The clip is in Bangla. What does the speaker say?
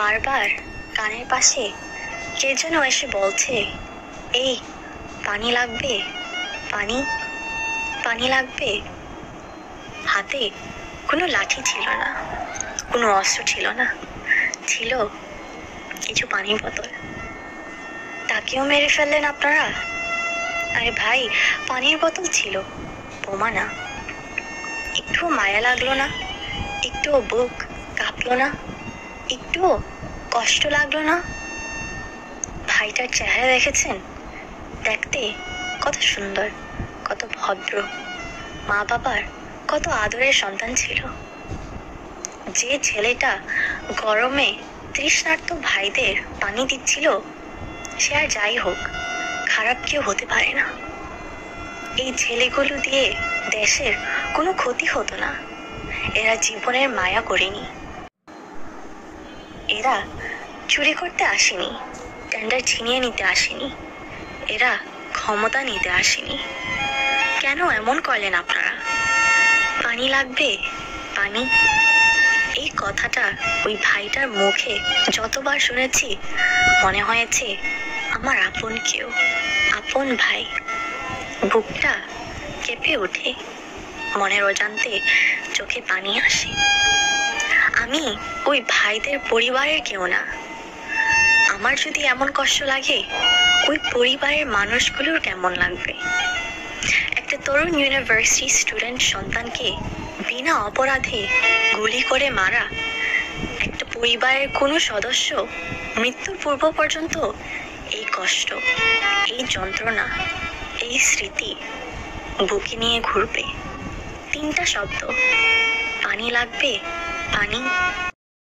বারবার কানের পাশে কে যেন এসে বলছে, এই পানি লাগবে, পানি পানি লাগবে। হাতে কোনো লাঠি ছিল না, কোনো অস্ত্র ছিল না, ছিল কিছু পানির বোতল। তাকেও মেরে ফেললেন আপনারা? আরে ভাই, পানির বোতল ছিল, বোমা না। একটুও মায়া লাগলো না? একটুও বুক কাঁপলো না? একটুও কষ্ট লাগলো না? ভাইটার চেহারা দেখেছেন? দেখতে কত সুন্দর, কত ভদ্র, মা বাবার কত আদরের সন্তান ছিল। যে ছেলেটা গরমে তৃষ্ণার্ত ভাইদের পানি দিচ্ছিল, সে আর যাই হোক খারাপ কেউ হতে পারে না। এই ছেলেগুলো দিয়ে দেশের কোনো ক্ষতি হতো না। এরা জীবনের মায়া করেনি। এরা চুরি করতে আসেনি, টেন্ডার ছিনিয়ে নিতে আসেনি, এরা ক্ষমতা নিতে আসেনি। কেন এমন করলেন আপনারা? পানি লাগবে, পানি। এই কথাটা ওই ভাইটার মুখে যতবার শুনেছি মনে হয়েছে আমার আপন কেউ, আপন ভাই। বুকটা কেঁপে ওঠে, মনের অজান্তে চোখে পানি আসে। আমি ওই ভাইদের পরিবারের কেউ না। আমার যদি এমন কষ্ট লাগে, ওই পরিবারের মানুষগুলোর কেমন লাগবে? একটা তরুণ ইউনিভার্সিটি স্টুডেন্ট সন্তানকে বিনা অপরাধে গুলি করে মারা, একটা পরিবারের কোনো সদস্য মৃত্যুর পূর্ব পর্যন্ত এই কষ্ট, এই যন্ত্রণা, এই স্মৃতি বুকে নিয়ে ঘুরবে। তিনটা শব্দ, পানি লাগবে, পানি।